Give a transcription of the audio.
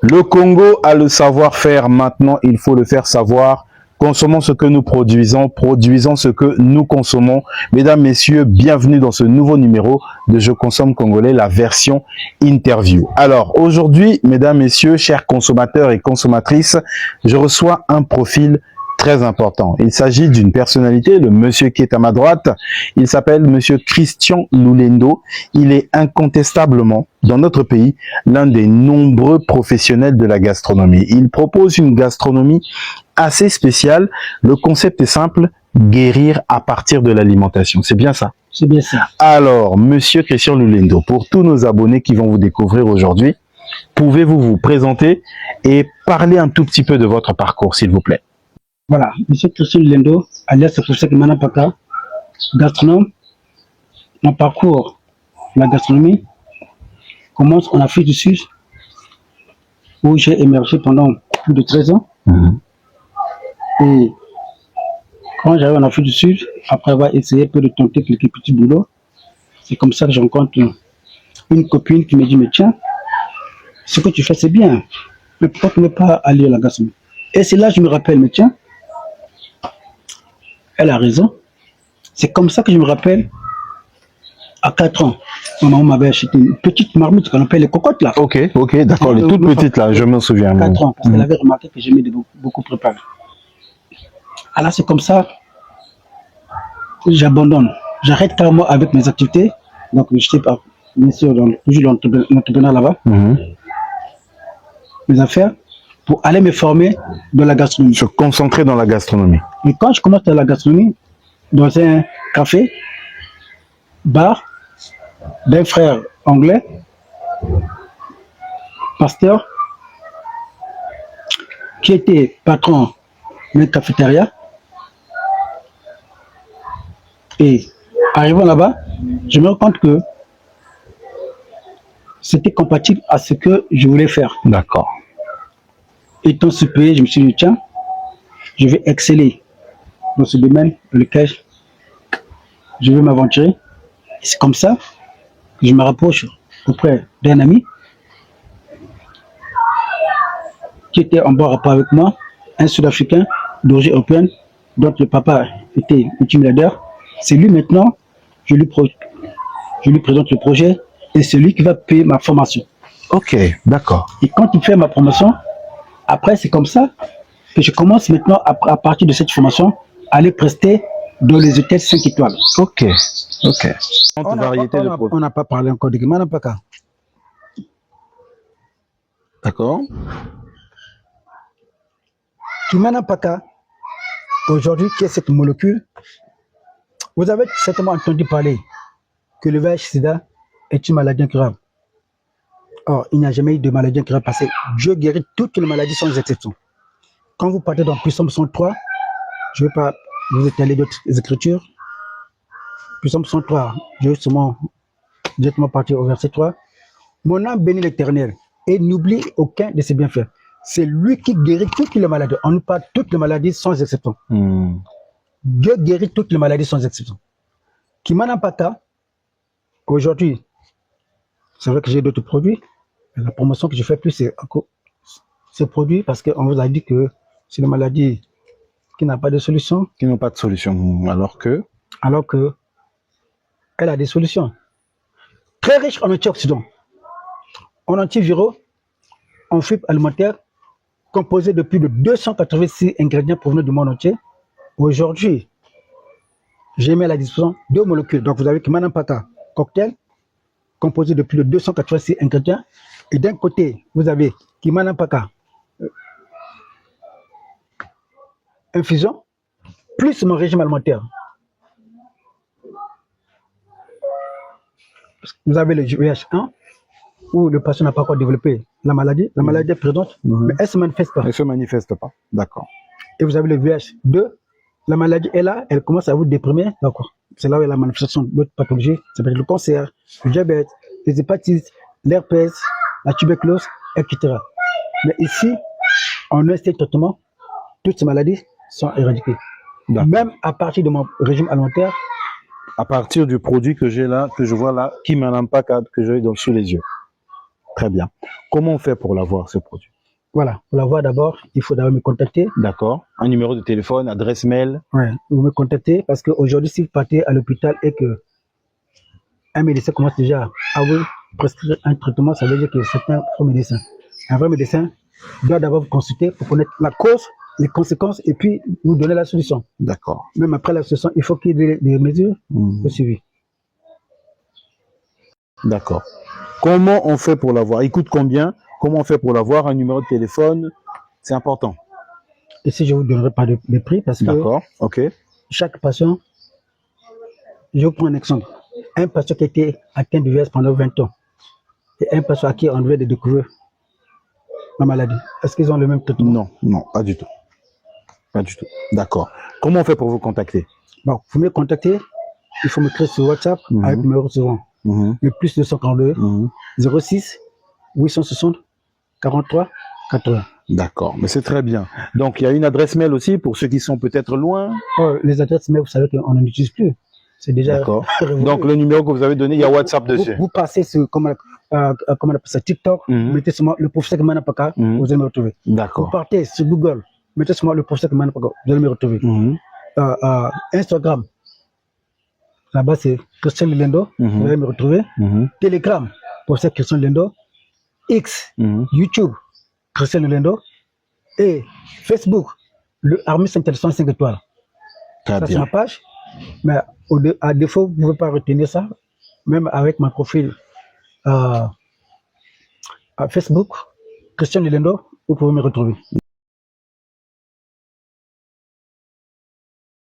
Le Congo a le savoir-faire, maintenant il faut le faire savoir. Consommons ce que nous produisons, produisons ce que nous consommons. Mesdames, Messieurs, bienvenue dans ce nouveau numéro de Je consomme congolais, la version interview. Alors aujourd'hui, Mesdames, Messieurs, chers consommateurs et consommatrices, je reçois un profil très important. Il s'agit d'une personnalité, le monsieur qui est à ma droite. Il s'appelle monsieur Christian Lulendo. Il est incontestablement, dans notre pays, l'un des nombreux professionnels de la gastronomie. Il propose une gastronomie assez spéciale. Le concept est simple, guérir à partir de l'alimentation. C'est bien ça? C'est bien ça. Alors, monsieur Christian Lulendo, pour tous nos abonnés qui vont vous découvrir aujourd'hui, pouvez-vous vous présenter et parler un tout petit peu de votre parcours, s'il vous plaît? Voilà, monsieur Christian Lulendo, alias Professeur Manapaka, gastronome. Mon parcours, la gastronomie, commence en Afrique du Sud, où j'ai émergé pendant plus de 13 ans. Et quand j'arrive en Afrique du Sud, après avoir essayé peu de tenter quelques petits boulots, c'est comme ça que je rencontre une copine qui me dit, mais tiens, ce que tu fais c'est bien, mais pourquoi tu ne veux pas aller à la gastronomie? Et c'est là que je me rappelle, mais tiens, elle a raison. C'est comme ça que je me rappelle, à 4 ans, ma maman m'avait acheté une petite marmite qu'on appelle les cocottes là. Ok, d'accord, les toutes petites là, je me souviens. 4 ans, parce qu'elle avait remarqué que j'aimais beaucoup préparer. Alors c'est comme ça, j'abandonne. J'arrête carrément avec mes activités. Donc j'étais bien sûr toujours l'entrepreneur là-bas. Mes affaires, pour aller me former dans la gastronomie. Se concentrer dans la gastronomie. Et quand je commence dans la gastronomie, dans un café, bar, d'un frère anglais, pasteur, qui était patron d'une cafétéria. Et arrivant là-bas, je me rends compte que c'était compatible à ce que je voulais faire. D'accord. Étant supérieur, je me suis dit, tiens, je vais exceller dans ce domaine dans lequel je vais m'aventurer. C'est comme ça que je me rapproche auprès d'un ami qui était en bon rapport avec moi, un Sud-Africain d'origine européenne, dont le papa était multimilliardaire. C'est lui maintenant, je lui présente le projet et c'est lui qui va payer ma formation. Ok, d'accord. Et quand il fait ma formation, après c'est comme ça que je commence maintenant à partir de cette formation à aller prester dans les hôtels 5 étoiles. Ok. On n'a pas parlé encore de Manapaka. D'accord. Manapaka, aujourd'hui, qui est cette molécule? Vous avez certainement entendu parler que le VIH-Sida est une maladie incurable. Or, il n'y a jamais eu de maladie incurable parce que Dieu guérit toutes les maladies sans exception. Quand vous partez dans Puissance 103, je ne vais pas vous étaler d'autres écritures. Puissance 103, je vais seulement directement partir au verset 3. Mon âme bénit l'Éternel et n'oublie aucun de ses bienfaits. C'est lui qui guérit toutes les maladies. On nous parle de toutes les maladies sans exception. Dieu guérit toutes les maladies sans exception. Manapaka, aujourd'hui, c'est vrai que j'ai d'autres produits. La promotion que je fais plus, c'est ce produit parce qu'on vous a dit que c'est une maladie qui n'a pas de solution. Qui n'ont pas de solution. Alors que elle a des solutions. Très riche en antioxydants, en antiviraux, en fibres alimentaires, composés de plus de 286 ingrédients provenant du monde entier. Aujourd'hui, j'ai mis à la disposition 2 molécules. Donc vous avez que Manapaka cocktail, composé de plus de 286 ingrédients. Et d'un côté, vous avez Manapaka infusion, plus mon régime alimentaire. Vous avez le VIH1, où le patient n'a pas encore développé la maladie. La maladie est présente, mais elle ne se manifeste pas. elle ne se manifeste pas. D'accord. Et vous avez le VIH2, la maladie est là, elle commence à vous déprimer. D'accord. C'est là où il y a la manifestation d'autres pathologies. Ça peut être le cancer, le diabète, les hépatites, l'herpès, la tuberculose, etc. Mais ici, en un seul traitement, toutes ces maladies sont éradiquées. Même à partir de mon régime alimentaire. À partir du produit que j'ai là, que je vois là, Manapaka, que j'ai sous les yeux. Très bien. Comment on fait pour l'avoir, ce produit? Voilà, pour l'avoir d'abord, il faut d'abord me contacter. D'accord. Un numéro de téléphone, adresse mail. Ouais, vous me contactez parce qu'aujourd'hui, si vous partez à l'hôpital et que un médecin commence déjà à vous prescrire un traitement, ça veut dire que c'est un faux médecin. Un vrai médecin doit d'abord vous consulter pour connaître la cause, les conséquences et puis vous donner la solution. D'accord. Même après la solution, il faut qu'il y ait des mesures de suivi. D'accord. Comment on fait pour l'avoir? Il coûte combien? Comment on fait pour l'avoir? Un numéro de téléphone, c'est important. Ici, je ne vous donnerai pas de prix parce que D'accord, ok. chaque patient, je vous prends un exemple. Un patient qui a été atteint du VIH pendant 20 ans et un patient à qui on devait découvrir la maladie, est-ce qu'ils ont le même traitement? Non, non, pas du tout. Pas du tout. D'accord. Comment on fait pour vous contacter? Bon, vous me contacter, il faut me créer sur WhatsApp avec le numéro suivant. Le plus 242 06 860 43 80. D'accord, mais c'est très bien. Donc, il y a une adresse mail aussi pour ceux qui sont peut-être loin. Oh, les adresses mail, vous savez qu'on n'en utilise plus. C'est déjà. D'accord. Donc, le numéro que vous avez donné, il y a WhatsApp dessus. Vous passez sur, comment on appelle ça, TikTok, mettez sur le professeur Kimana Paka, vous allez me retrouver. D'accord. Vous partez sur Google, mettez sur le professeur Kimana Paka, vous allez me retrouver. Instagram, là-bas c'est Christian Lendo, vous allez me retrouver. Telegram, professeur Christian Lendo. X, YouTube, Christian Lendo. Et Facebook, le Armis Intéressant 5 étoiles. Très ça, bien. c'est ma page. Mais à défaut, vous ne pouvez pas retenir ça. Même avec mon profil à Facebook, Christian Lendo, vous pouvez me retrouver.